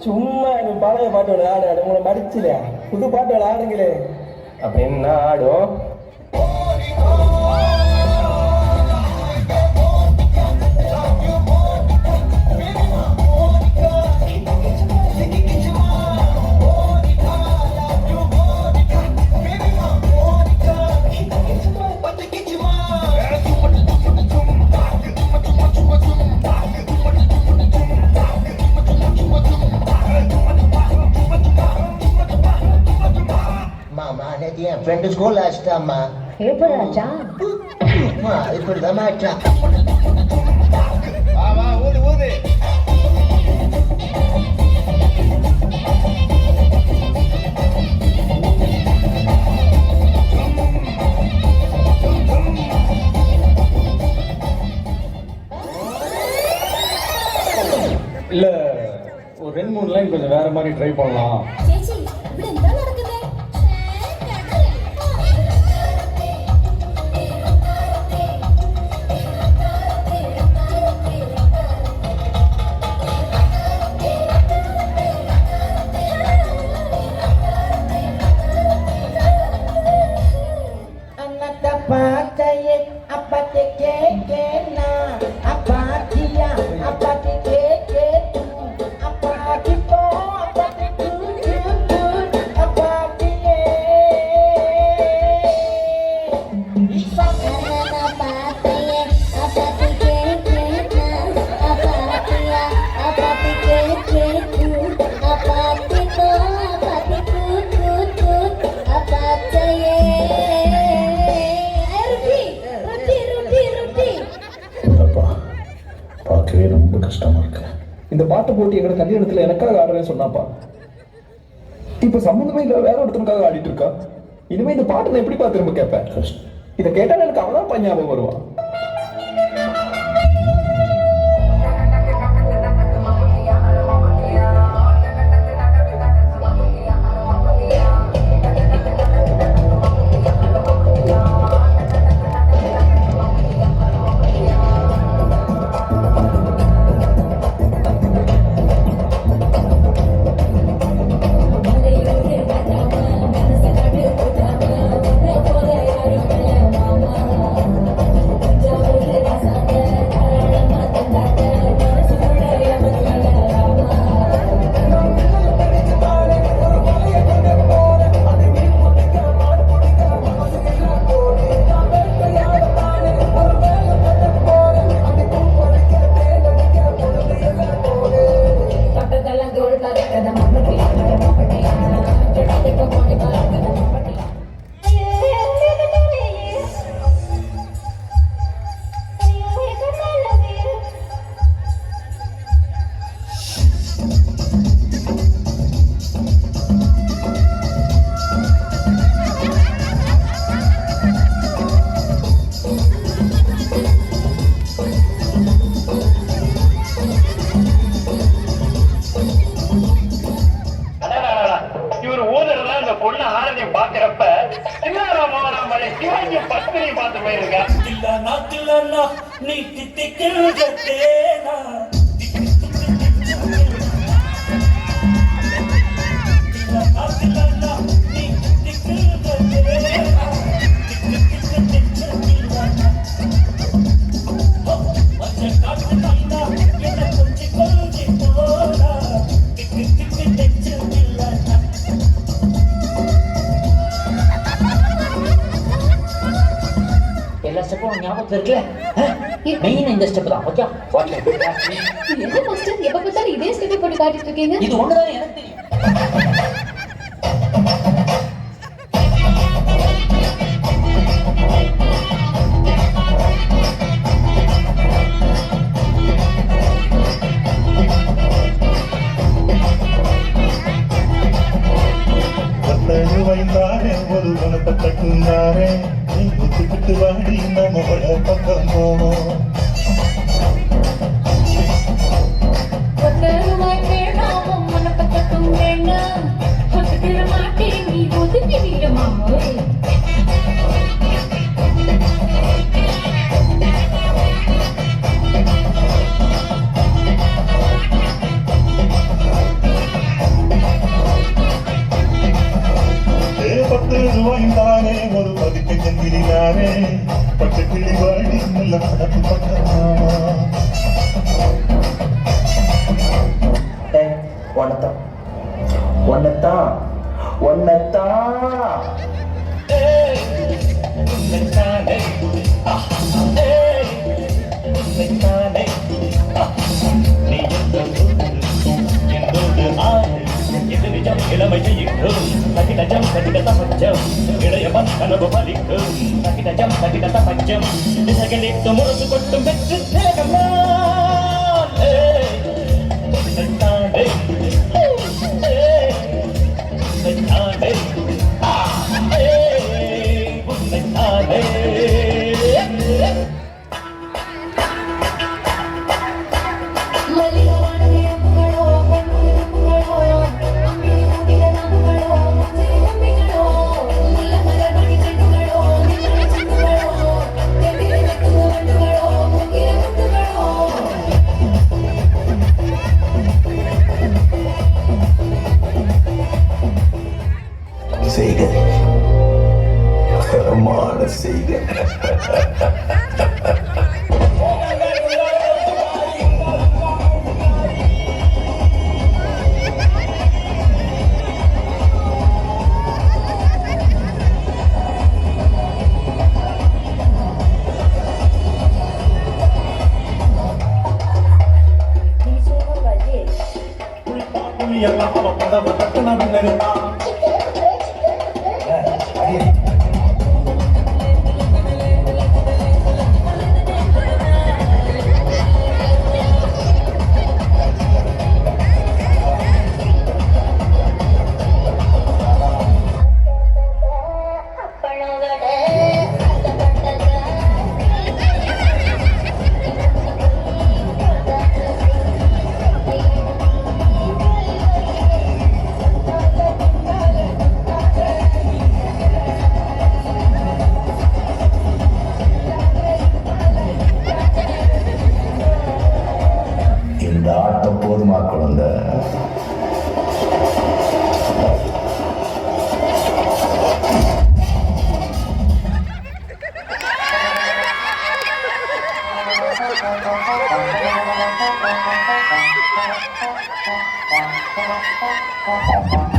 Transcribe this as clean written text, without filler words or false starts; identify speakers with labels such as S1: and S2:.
S1: சும்மா நீ பழைய பாட்டோட ஆடு உங்களை மடிச்சில புது பாட்டோட ஆடுங்களே அப்படின்னு ஆடும்.
S2: என் ஃப்ரெண்டு ஸ்கூல்ல அடிச்சிட்டாம்மா.
S3: எப்படி ஆச்சா?
S2: இப்படிதான் ஆச்சா.
S1: ஊது ஊது. இல்ல ஒரு 2-3 லைன் கொஞ்சம் வேற மாதிரி ட்ரை பண்ணலாம். இந்த பாட்டு போட்டி எங்க கல்யாணத்துல எனக்காக ஆடுறேன்னு சொன்னாப்பா. இப்ப சம்பந்தமே இல்ல வேற ஒருத்தனுக்காக ஆடிட்டு இருக்கா. இனிமே இந்த பாட்டு நான் எப்படி திரும்ப கேட்பேன்? இதை கேட்டாலும் எனக்கு அவதான் ஞாபகம் வருவான்.
S3: எல்லா ஸ்டெப்பும் ஞாபகத்துல இருக்குல்ல மெயின் இந்த ஸ்டெப் தான் ஓகே
S4: என்ன மாஸ்டர் எப்ப பார்த்தாலும் இதே ஸ்டெப் போட்டு காட்டிட்டு இருக்கீங்க
S3: இது ஒண்ணுதான் எனக்கு தெரியும்
S5: வைந்தாரே ஒரு வனத்தை கட்டுந்தாரே நீ குத்துக்கிட்டு வாடி நம்மளோட பக்கம் போவோம் வாய்ந்தாரே ஒரு பதிக்க சென்றினாரே பச்சை கிளி வாடி நல்ல படப்பு பக்கமா
S1: ஒன்னத்தான்
S6: இளமையும் கட்டிடம் கட்டிடத்த பஞ்சம் இளையவன் கனவு பலிக்கும் கட்டிடம் கட்டிடத்த பஞ்சம் திசைகளிட்டு முரசு கொட்டும் வெற்று தேகம்
S1: செய்க தரமான செய்க இந்த ஆட்டம் போதுமா குழந்தை?
S4: Thank you.